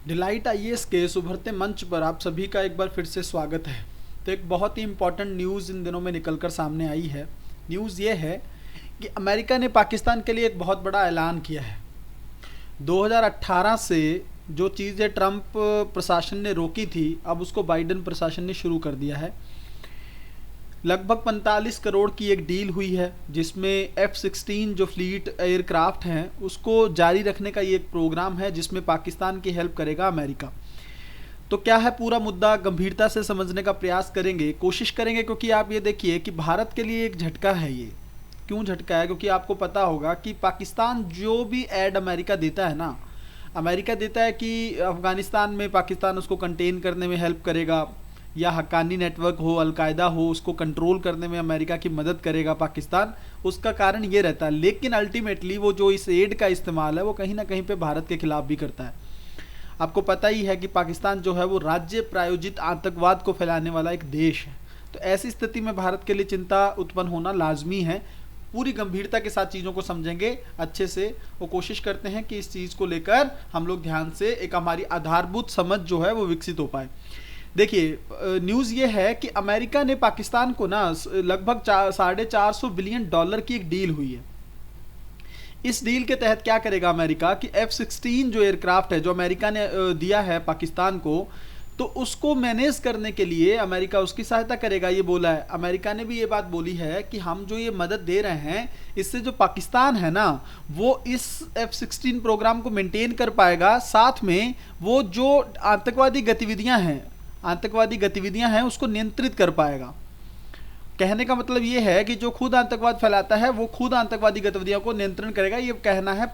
Delight IAS के इस उभरते मंच पर आप सभी का एक बार फिर से स्वागत है। तो एक बहुत ही इम्पोर्टेंट न्यूज़ इन दिनों में निकलकर सामने आई है। न्यूज़ ये है कि अमेरिका ने पाकिस्तान के लिए एक बहुत बड़ा ऐलान किया है। 2018 से जो चीज़ें ट्रंप प्रशासन ने रोकी थी, अब उसको बाइडेन प्रशासन ने शुरू कर दिया है। लगभग 45 करोड़ की एक डील हुई है, जिसमें F-16 जो फ्लीट एयरक्राफ्ट हैं उसको जारी रखने का ये एक प्रोग्राम है, जिसमें पाकिस्तान की हेल्प करेगा अमेरिका। तो क्या है पूरा मुद्दा, गंभीरता से समझने का प्रयास करेंगे, कोशिश करेंगे, क्योंकि आप ये देखिए कि भारत के लिए एक झटका है ये। क्यों झटका है? क्योंकि आपको पता होगा कि पाकिस्तान जो भी एड अमेरिका देता है ना, अमेरिका देता है कि अफ़गानिस्तान में पाकिस्तान उसको कंटेन करने में हेल्प करेगा, या हक्कानी नेटवर्क हो, अलकायदा हो, उसको कंट्रोल करने में अमेरिका की मदद करेगा पाकिस्तान। उसका कारण ये रहता है, लेकिन अल्टीमेटली वो जो इस एड का इस्तेमाल है वो कहीं ना कहीं पे भारत के खिलाफ भी करता है। आपको पता ही है कि पाकिस्तान जो है वो राज्य प्रायोजित आतंकवाद को फैलाने वाला एक देश है। तो ऐसी स्थिति में भारत के लिए चिंता उत्पन्न होना लाजमी है। पूरी गंभीरता के साथ चीज़ों को समझेंगे अच्छे से, वो कोशिश करते हैं कि इस चीज़ को लेकर हम लोग ध्यान से एक हमारी आधारभूत समझ जो है वो विकसित हो पाए। देखिए, न्यूज़ ये है कि अमेरिका ने पाकिस्तान को ना लगभग 450 बिलियन डॉलर की एक डील हुई है। इस डील के तहत क्या करेगा अमेरिका कि F-16 जो एयरक्राफ्ट है जो अमेरिका ने दिया है पाकिस्तान को, तो उसको मैनेज करने के लिए अमेरिका उसकी सहायता करेगा, ये बोला है। अमेरिका ने भी ये बात बोली है कि हम जो ये मदद दे रहे हैं, इससे जो पाकिस्तान है ना वो इस F-16 प्रोग्राम को मेंटेन कर पाएगा, साथ में वो जो आतंकवादी गतिविधियां हैं उसको नियंत्रित कर पाएगा। कहने का मतलब ये है कि जो खुद आतंकवाद फैलाता है वो खुद आतंकवादी गतिविधियों को नियंत्रण करेगा, ये कहना है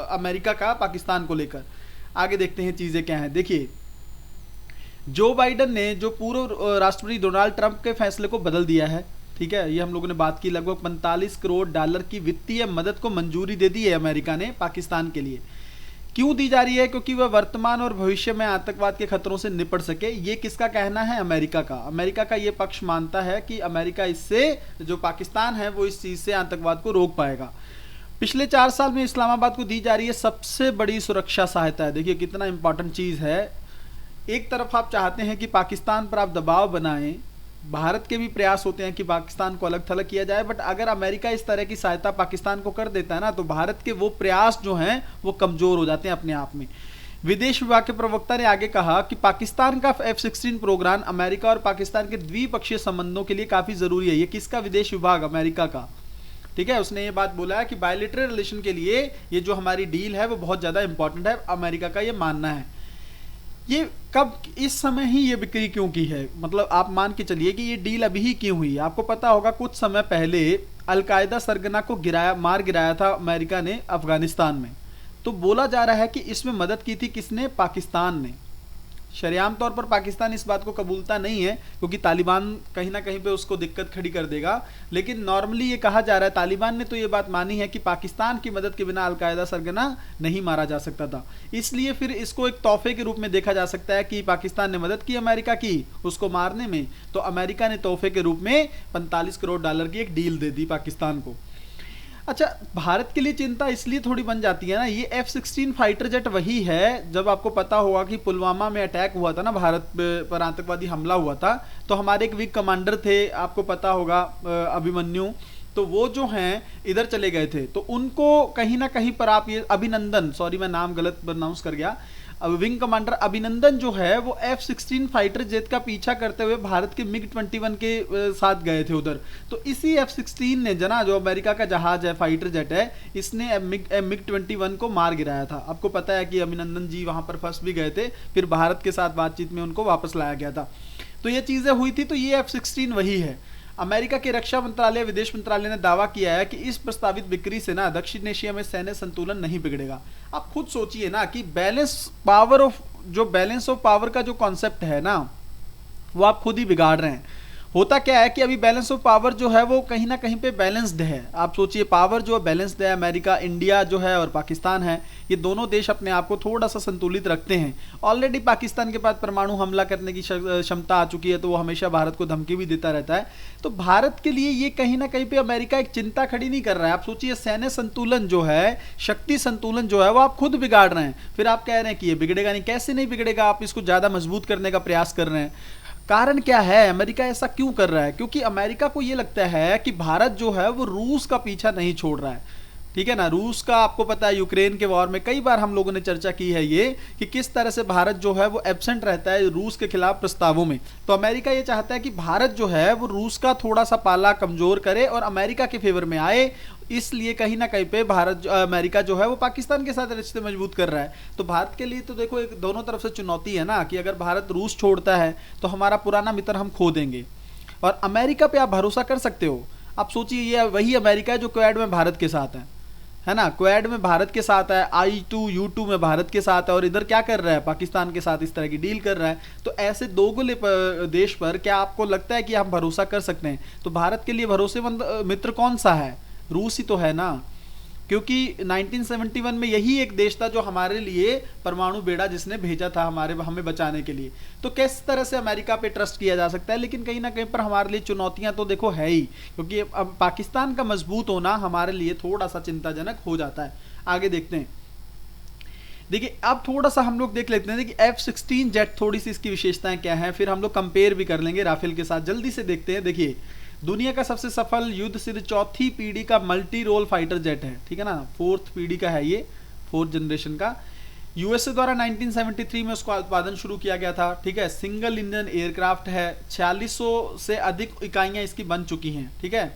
अमेरिका का पाकिस्तान को लेकर। आगे देखते हैं चीज़ें क्या हैं। देखिए, जो बाइडन ने जो पूर्व राष्ट्रपति डोनाल्ड ट्रंप के फैसले को बदल दिया है, ठीक है, ये हम लोगों ने बात की। लगभग 45 करोड़ डॉलर की वित्तीय मदद को मंजूरी दे दी है अमेरिका ने पाकिस्तान के लिए। क्यों दी जा रही है? क्योंकि वह वर्तमान और भविष्य में आतंकवाद के खतरों से निपट सके। ये किसका कहना है? अमेरिका का। अमेरिका का ये पक्ष मानता है कि अमेरिका इससे, जो पाकिस्तान है वो इस चीज़ से आतंकवाद को रोक पाएगा। पिछले 4 साल में इस्लामाबाद को दी जा रही है सबसे बड़ी सुरक्षा सहायता है। देखिए कितना इंपॉर्टेंट चीज़ है। एक तरफ आप चाहते हैं कि पाकिस्तान पर आप दबाव बनाएं, भारत के भी प्रयास होते हैं कि पाकिस्तान को अलग थलग किया जाए, बट अगर अमेरिका इस तरह की सहायता पाकिस्तान को कर देता है ना, तो भारत के वो प्रयास जो हैं वो कमज़ोर हो जाते हैं अपने आप में। विदेश विभाग के प्रवक्ता ने आगे कहा कि पाकिस्तान का F-16 प्रोग्राम अमेरिका और पाकिस्तान के द्विपक्षीय संबंधों के लिए काफ़ी ज़रूरी है। ये किसका? विदेश विभाग, अमेरिका का। ठीक है, उसने ये बात बोला है कि बायलैटरल रिलेशन के लिए ये जो हमारी डील है वो बहुत ज़्यादा इंपॉर्टेंट है, अमेरिका का ये मानना है। ये कब, इस समय ही ये बिक्री क्यों की है? मतलब आप मान के चलिए कि ये डील अभी ही क्यों हुई। आपको पता होगा कुछ समय पहले अलकायदा सरगना को मार गिराया था अमेरिका ने अफगानिस्तान में। तो बोला जा रहा है कि इसमें मदद की थी किसने? पाकिस्तान ने। शरेआम तौर पर पाकिस्तान इस बात को कबूलता नहीं है, क्योंकि तालिबान कहीं ना कहीं पे उसको दिक्कत खड़ी कर देगा। लेकिन नॉर्मली ये कहा जा रहा है, तालिबान ने तो ये बात मानी है कि पाकिस्तान की मदद के बिना अलकायदा सरगना नहीं मारा जा सकता था। इसलिए फिर इसको एक तोहफे के रूप में देखा जा सकता है कि पाकिस्तान ने मदद की अमेरिका की उसको मारने में, तो अमेरिका ने तोहफे के रूप में 45 करोड़ डॉलर की एक डील दे दी पाकिस्तान को। अच्छा, भारत के लिए चिंता इसलिए थोड़ी बन जाती है ना, ये F-16 फाइटर जेट वही है। जब आपको पता होगा कि पुलवामा में अटैक हुआ था ना, भारत पर आतंकवादी हमला हुआ था, तो हमारे एक वीक कमांडर थे, आपको पता होगा, अभिमन्यु। तो वो जो हैं इधर चले गए थे, तो उनको कहीं ना कहीं पर आप ये अभिनंदन, सॉरी मैं नाम गलत प्रोनाउंस कर गया, विंग कमांडर अभिनंदन जो है वो F-16 फाइटर जेट का पीछा करते हुए भारत के MiG-21 के साथ गए थे उधर। तो इसी F-16 ने जना, जो अमेरिका का जहाज है, फाइटर जेट है, इसने MiG-21 को मार गिराया था। आपको पता है कि अभिनंदन जी वहां पर फंस भी गए थे, फिर भारत के साथ बातचीत में उनको वापस लाया गया था। तो ये चीज़ें हुई थी। तो ये F-16 वही है। अमेरिका के रक्षा मंत्रालय, विदेश मंत्रालय ने दावा किया है कि इस प्रस्तावित बिक्री से ना दक्षिण एशिया में सैन्य संतुलन नहीं बिगड़ेगा। आप खुद सोचिए ना कि बैलेंस ऑफ पावर का जो कॉन्सेप्ट है ना, वो आप खुद ही बिगाड़ रहे हैं। होता क्या है कि अभी बैलेंस ऑफ पावर जो है वो कहीं ना कहीं पे बैलेंस्ड है। आप सोचिए पावर जो है बैलेंस्ड है, अमेरिका, इंडिया जो है और पाकिस्तान है, ये दोनों देश अपने आप को थोड़ा सा संतुलित रखते हैं। ऑलरेडी पाकिस्तान के पास परमाणु हमला करने की क्षमता आ चुकी है, तो वो हमेशा भारत को धमकी भी देता रहता है। तो भारत के लिए ये कहीं ना कहीं पे अमेरिका एक चिंता खड़ी नहीं कर रहा है। आप सोचिए सैन्य संतुलन जो है, शक्ति संतुलन जो है वो आप खुद बिगाड़ रहे हैं, फिर आप कह रहे हैं कि ये बिगड़ेगा नहीं। कैसे नहीं बिगड़ेगा, आप इसको ज्यादा मजबूत करने का प्रयास कर रहे हैं। कारण क्या है, अमेरिका ऐसा क्यों कर रहा है? क्योंकि अमेरिका को यह लगता है कि भारत जो है वो रूस का पीछा नहीं छोड़ रहा है, ठीक है ना। रूस का आपको पता है, यूक्रेन के वॉर में कई बार हम लोगों ने चर्चा की है ये कि किस तरह से भारत जो है वो एब्सेंट रहता है रूस के खिलाफ प्रस्तावों में। तो अमेरिका ये चाहता है कि भारत जो है वो रूस का थोड़ा सा पाला कमजोर करे और अमेरिका के फेवर में आए। इसलिए कहीं ना कहीं पे अमेरिका जो है वो पाकिस्तान के साथ रिश्ते मजबूत कर रहा है। तो भारत के लिए तो देखो एक दोनों तरफ से चुनौती है ना, कि अगर भारत रूस छोड़ता है तो हमारा पुराना मित्र हम खो देंगे। और अमेरिका पे आप भरोसा कर सकते हो। आप सोचिए ये वही अमेरिका है जो क्वाड में भारत के साथ है ना, क्वाड में भारत के साथ है, I2U2 में भारत के साथ है, और इधर क्या कर रहा है, पाकिस्तान के साथ इस तरह की डील कर रहा है। तो ऐसे दोगले देश पर क्या आपको लगता है कि हम भरोसा कर सकते हैं? तो भारत के लिए भरोसेमंद मित्र कौन सा है? रूस ही तो है ना। क्योंकि 1971 में यही एक देश था जो हमारे लिए परमाणु बेड़ा जिसने भेजा था हमें बचाने के लिए। तो किस तरह से अमेरिका पे ट्रस्ट किया जा सकता है? लेकिन कहीं ना कहीं पर हमारे लिए चुनौतियां तो देखो है ही, क्योंकि अब पाकिस्तान का मजबूत होना हमारे लिए थोड़ा सा चिंताजनक हो जाता है। आगे देखते हैं। देखिए अब थोड़ा सा हम लोग देख लेते हैं कि F-16 जेट थोड़ी सी इसकी विशेषताएं क्या हैं, फिर हम लोग कंपेयर भी कर लेंगे राफेल के साथ। जल्दी से देखते हैं। देखिए दुनिया का सबसे सफल युद्ध सिद्ध चौथी पीढ़ी का मल्टी रोल फाइटर जेट है, ठीक है ना, फोर्थ पीढ़ी का है ये, फोर्थ जनरेशन का। यूएसए द्वारा 1973 में उसका उत्पादन शुरू किया गया था, ठीक है। सिंगल इंजन एयरक्राफ्ट है, 4600 से अधिक इकाइयां इसकी बन चुकी हैं, ठीक है।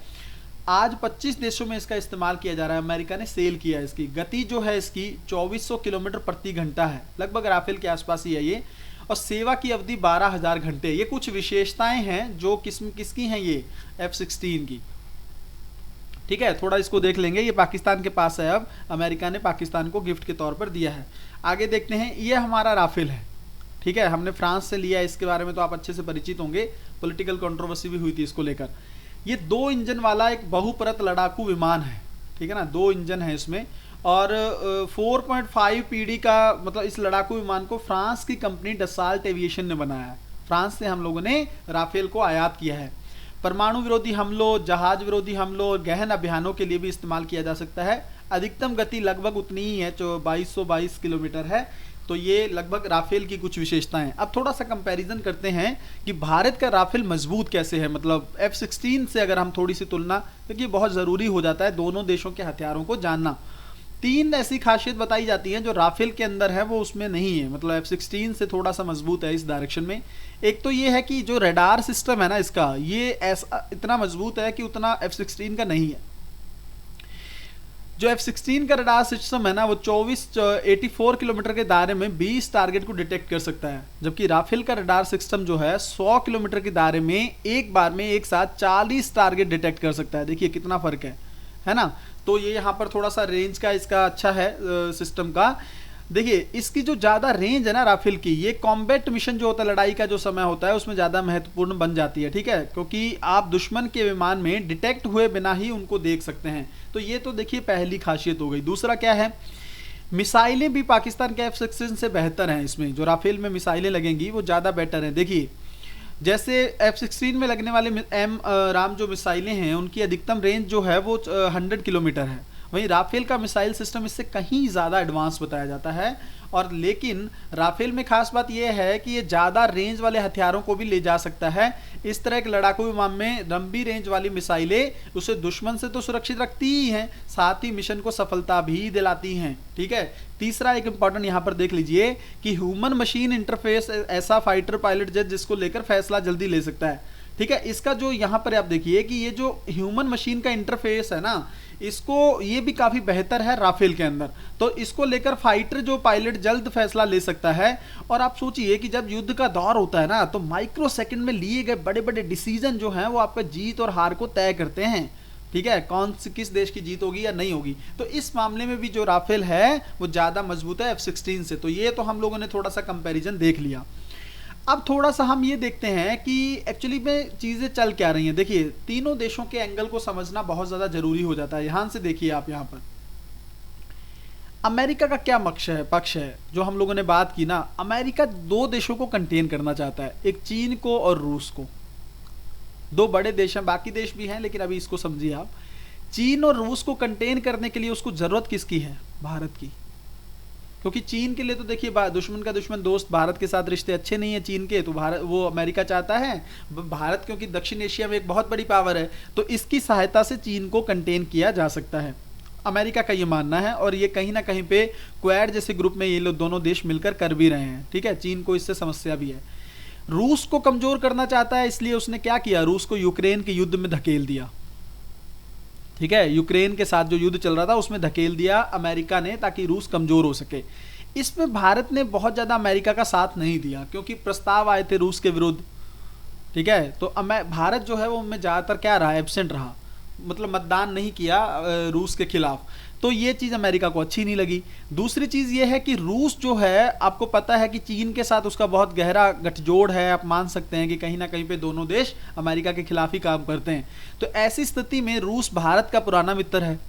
आज 25 देशों में इसका इस्तेमाल किया जा रहा है, अमेरिका ने सेल किया है। इसकी गति जो है इसकी 2400 किलोमीटर प्रति घंटा है, लगभग राफेल के आसपास ही है ये। और सेवा की अवधि 12,000 घंटे। ये कुछ विशेषताएं हैं जो किसकी हैं, ये F-16 की, ठीक है। थोड़ा इसको देख लेंगे। ये पाकिस्तान के पास है, अब अमेरिका ने पाकिस्तान को गिफ्ट के तौर पर दिया है। आगे देखते हैं। ये हमारा राफेल है, ठीक है, हमने फ्रांस से लिया है। इसके बारे में तो आप अच्छे से परिचित होंगे, पॉलिटिकल कंट्रोवर्सी भी हुई थी इसको लेकर। ये 2 इंजन वाला एक बहुपरत लड़ाकू विमान है, ठीक है ना, 2 इंजन है इसमें। और 4.5 पीढ़ी का, मतलब इस लड़ाकू विमान को फ्रांस की कंपनी डसाल्ट एविएशन ने बनाया है। फ्रांस से हम लोगों ने राफेल को आयात किया है। परमाणु विरोधी हमलों, जहाज विरोधी हमलों और गहन अभियानों के लिए भी इस्तेमाल किया जा सकता है। अधिकतम गति लगभग उतनी ही है, जो 2222 किलोमीटर है। तो ये लगभग राफेल की कुछ विशेषताएं। अब थोड़ा सा कंपैरिजन करते हैं कि भारत का राफेल मजबूत कैसे है, मतलब F-16 से अगर हम थोड़ी सी तुलना, क्योंकि तो बहुत ज़रूरी हो जाता है दोनों देशों के हथियारों को जानना। 3 ऐसी खासियत बताई जाती हैं जो राफेल के अंदर है वो उसमें नहीं है, मतलब F-16 से थोड़ा सा मजबूत है इस डायरेक्शन में। एक तो ये है कि जो रडार सिस्टम है ना इसका, ये ऐसा इतना मजबूत है कि उतना F-16 का नहीं है। जो F-16 का रडार सिस्टम है ना वो 84 किलोमीटर के दायरे में 20 टारगेट को डिटेक्ट कर सकता है, जबकि राफेल का रडार सिस्टम जो है 100 किलोमीटर के दायरे में एक बार में एक साथ 40 टारगेट डिटेक्ट कर सकता है। देखिए कितना फर्क है ना। तो ये यहाँ पर थोड़ा सा रेंज का इसका अच्छा है सिस्टम का। देखिए इसकी जो ज़्यादा रेंज है ना राफेल की, ये कॉम्बैट मिशन जो होता है, लड़ाई का जो समय होता है उसमें ज़्यादा महत्वपूर्ण बन जाती है, ठीक है, क्योंकि आप दुश्मन के विमान में डिटेक्ट हुए बिना ही उनको देख सकते हैं। तो ये तो देखिए पहली खासियत हो गई। दूसरा क्या है, मिसाइलें भी पाकिस्तान के F-16 से बेहतर हैं। इसमें जो राफेल में मिसाइलें लगेंगी वो ज़्यादा बेटर हैं। देखिए जैसे F-16 में लगने वाले राम जो मिसाइलें हैं उनकी अधिकतम रेंज जो है वो 100 किलोमीटर है, वहीं राफेल का मिसाइल सिस्टम इससे कहीं ज़्यादा एडवांस बताया जाता है। और लेकिन राफेल में खास बात यह है कि ये ज़्यादा रेंज वाले हथियारों को भी ले जा सकता है। इस तरह के लड़ाकू विमान में लंबी रेंज वाली मिसाइलें उसे दुश्मन से तो सुरक्षित रखती ही हैं, साथ ही मिशन को सफलता भी दिलाती हैं, ठीक है। तीसरा एक इंपॉर्टेंट यहाँ पर देख लीजिए कि ह्यूमन मशीन इंटरफेस, ऐसा फाइटर पायलट जेट जिसको लेकर फैसला जल्दी ले सकता है, ठीक है। इसका जो यहाँ पर आप देखिए कि ये जो ह्यूमन मशीन का इंटरफेस है ना, इसको ये भी काफ़ी बेहतर है राफेल के अंदर। तो इसको लेकर फाइटर जो पायलट जल्द फैसला ले सकता है। और आप सोचिए कि जब युद्ध का दौर होता है ना, तो माइक्रो सेकंड में लिए गए बड़े बड़े डिसीजन जो हैं वो आपका जीत और हार को तय करते हैं, ठीक है, किस देश की जीत होगी या नहीं होगी। तो इस मामले में भी जो राफेल है वो ज़्यादा मजबूत है F-16 से। तो ये तो हम लोगों ने थोड़ा सा कंपेरिजन देख लिया। अब थोड़ा सा हम ये देखते हैं कि एक्चुअली में चीज़ें चल क्या रही हैं। देखिए, तीनों देशों के एंगल को समझना बहुत ज़्यादा ज़रूरी हो जाता है। यहाँ से देखिए आप, यहाँ पर अमेरिका का क्या पक्ष है जो हम लोगों ने बात की ना। अमेरिका दो देशों को कंटेन करना चाहता है, एक चीन को और रूस को। दो बड़े देश हैं, बाकी देश भी हैं, लेकिन अभी इसको समझिए आप। चीन और रूस को कंटेन करने के लिए उसको ज़रूरत किसकी है? भारत की। क्योंकि चीन के लिए तो देखिए, दुश्मन का दुश्मन दोस्त, भारत के साथ रिश्ते अच्छे नहीं है चीन के, तो भारत, वो अमेरिका चाहता है भारत, क्योंकि दक्षिण एशिया में एक बहुत बड़ी पावर है, तो इसकी सहायता से चीन को कंटेन किया जा सकता है। अमेरिका का ये मानना है, और ये कहीं ना कहीं पे क्वाड जैसे ग्रुप में ये लोग दोनों देश मिलकर कर भी रहे हैं। ठीक है, चीन को इससे समस्या भी है। रूस को कमजोर करना चाहता है, इसलिए उसने क्या किया, रूस को यूक्रेन के युद्ध में धकेल दिया। ठीक है, यूक्रेन के साथ जो युद्ध चल रहा था उसमें धकेल दिया अमेरिका ने, ताकि रूस कमजोर हो सके। इसमें भारत ने बहुत ज्यादा अमेरिका का साथ नहीं दिया, क्योंकि प्रस्ताव आए थे रूस के विरुद्ध। ठीक है, तो भारत जो है वो उनमें ज्यादातर क्या रहा, एब्सेंट रहा, मतलब मतदान नहीं किया रूस के खिलाफ। तो ये चीज़ अमेरिका को अच्छी नहीं लगी। दूसरी चीज़ ये है कि रूस जो है, आपको पता है कि चीन के साथ उसका बहुत गहरा गठजोड़ है। आप मान सकते हैं कि कहीं ना कहीं पे दोनों देश अमेरिका के खिलाफ ही काम करते हैं। तो ऐसी स्थिति में रूस भारत का पुराना मित्र है,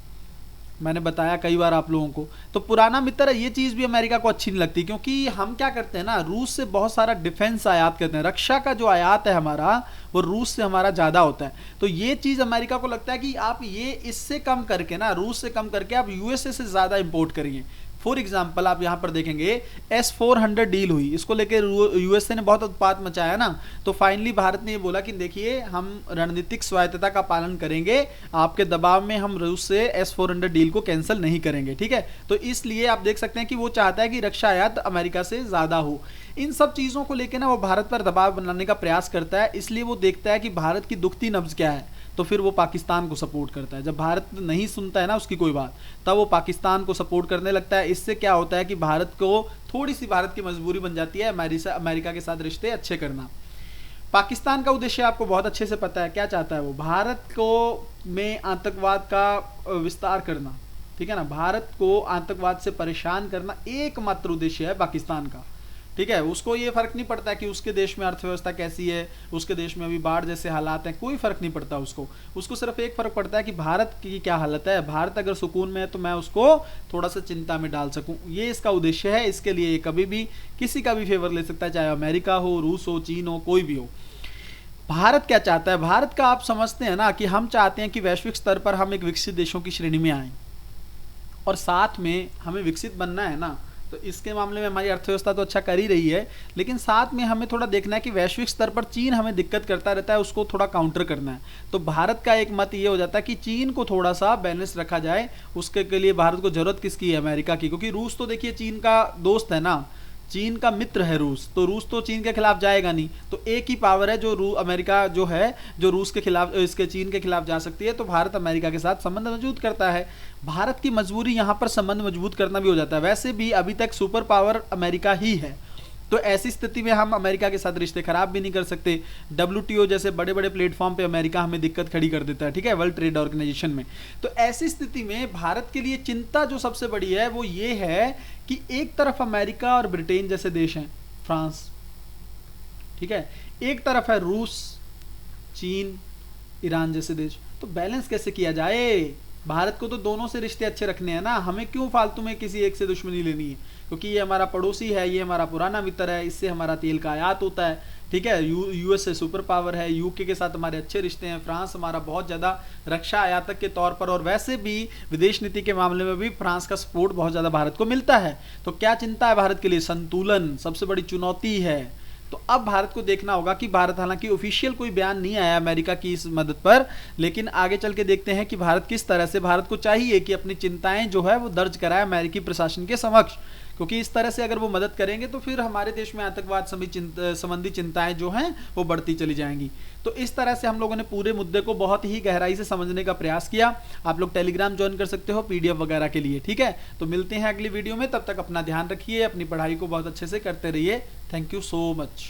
मैंने बताया कई बार आप लोगों को। तो पुराना मित्र है, ये चीज़ भी अमेरिका को अच्छी नहीं लगती, क्योंकि हम क्या करते हैं ना, रूस से बहुत सारा डिफेंस आयात करते हैं। रक्षा का जो आयात है हमारा, वो रूस से हमारा ज़्यादा होता है। तो ये चीज़ अमेरिका को लगता है कि आप ये इससे कम करके ना, रूस से कम करके आप यूएसए से ज़्यादा इंपोर्ट करिए। फॉर एग्जाम्पल आप यहाँ पर देखेंगे S-400 डील हुई, इसको लेकर यूएसए ने बहुत उत्पात मचाया ना। तो फाइनली भारत ने ये बोला कि देखिए, हम रणनीतिक स्वायत्तता का पालन करेंगे, आपके दबाव में हम रूस से S-400 डील को कैंसिल नहीं करेंगे। ठीक है, तो इसलिए आप देख सकते हैं कि वो चाहता है कि रक्षा आयात अमेरिका से ज़्यादा हो। इन सब चीज़ों को लेकर ना वो भारत पर दबाव बनाने का प्रयास करता है। इसलिए वो देखता है कि भारत की दुखती नब्ज क्या है, तो फिर वो पाकिस्तान को सपोर्ट करता है। जब भारत नहीं सुनता है ना उसकी कोई बात, तब वो पाकिस्तान को सपोर्ट करने लगता है। इससे क्या होता है कि भारत को थोड़ी सी, भारत की मजबूरी बन जाती है अमेरिका के साथ रिश्ते अच्छे करना। पाकिस्तान का उद्देश्य आपको बहुत अच्छे से पता है, क्या चाहता है वो, भारत को में आतंकवाद का विस्तार करना। ठीक है ना, भारत को आतंकवाद से परेशान करना एकमात्र उद्देश्य है पाकिस्तान का। ठीक है, उसको ये फर्क नहीं पड़ता कि उसके देश में अर्थव्यवस्था कैसी है, उसके देश में अभी बाढ़ जैसे हालात हैं, कोई फर्क नहीं पड़ता उसको सिर्फ एक फर्क पड़ता है कि भारत की क्या हालत है। भारत अगर सुकून में है तो मैं उसको थोड़ा सा चिंता में डाल सकूं, ये इसका उद्देश्य है। इसके लिए ये कभी भी किसी का भी फेवर ले सकता है, चाहे अमेरिका हो, रूस हो, चीन हो, कोई भी हो। भारत क्या चाहता है? भारत का आप समझते हैं ना कि हम चाहते हैं कि वैश्विक स्तर पर हम एक विकसित देशों की श्रेणी में आए, और साथ में हमें विकसित बनना है ना। तो इसके मामले में हमारी अर्थव्यवस्था तो अच्छा कर ही रही है, लेकिन साथ में हमें थोड़ा देखना है कि वैश्विक स्तर पर चीन हमें दिक्कत करता रहता है, उसको थोड़ा काउंटर करना है। तो भारत का एक मत ये हो जाता है कि चीन को थोड़ा सा बैलेंस रखा जाए। उसके के लिए भारत को जरूरत किसकी है? अमेरिका की, क्योंकि रूस तो देखिए चीन का दोस्त है ना, चीन का मित्र है रूस, तो रूस तो चीन के खिलाफ जाएगा नहीं। तो एक ही पावर है जो अमेरिका जो है, जो रूस के खिलाफ, इसके चीन के खिलाफ जा सकती है। तो भारत अमेरिका के साथ संबंध मजबूत करता है। भारत की मजबूरी यहाँ पर संबंध मजबूत करना भी हो जाता है। वैसे भी अभी तक सुपर पावर अमेरिका ही है, तो ऐसी स्थिति में हम अमेरिका के साथ रिश्ते खराब भी नहीं कर सकते। WTO जैसे बड़े बड़े प्लेटफॉर्म पे अमेरिका हमें दिक्कत खड़ी कर देता है, ठीक है, वर्ल्ड ट्रेड ऑर्गेनाइजेशन में। तो ऐसी स्थिति में भारत के लिए चिंता जो सबसे बड़ी है वो ये है कि एक तरफ अमेरिका और ब्रिटेन जैसे देश हैं, फ्रांस, ठीक है, एक तरफ है रूस, चीन, ईरान जैसे देश। तो बैलेंस कैसे किया जाए? भारत को तो दोनों से रिश्ते अच्छे रखने हैं ना, हमें क्यों फालतू में किसी एक से दुश्मनी लेनी है? क्योंकि ये हमारा पड़ोसी है, ये हमारा पुराना मित्र है, इससे हमारा तेल का आयात होता है, ठीक है। यूएसए सुपर पावर है, यूके के साथ हमारे अच्छे रिश्ते हैं, फ्रांस हमारा बहुत ज़्यादा रक्षा आयातक के तौर पर, और वैसे भी विदेश नीति के मामले में भी फ्रांस का सपोर्ट बहुत ज़्यादा भारत को मिलता है। तो क्या चिंता है भारत के लिए? संतुलन सबसे बड़ी चुनौती है। तो अब भारत को देखना होगा कि भारत, हालांकि ऑफिशियल कोई बयान नहीं आया अमेरिका की इस मदद पर, लेकिन आगे चल के देखते हैं कि भारत किस तरह से, भारत को चाहिए कि अपनी चिंताएं जो है वो दर्ज कराए अमेरिकी प्रशासन के समक्ष, क्योंकि इस तरह से अगर वो मदद करेंगे तो फिर हमारे देश में आतंकवाद संबंधी चिंताएं जो हैं वो बढ़ती चली जाएंगी। तो इस तरह से हम लोगों ने पूरे मुद्दे को बहुत ही गहराई से समझने का प्रयास किया। आप लोग टेलीग्राम ज्वाइन कर सकते हो PDF वगैरह के लिए, ठीक है। तो मिलते हैं अगली वीडियो में, तब तक अपना ध्यान रखिए, अपनी पढ़ाई को बहुत अच्छे से करते रहिए। Thank you so much.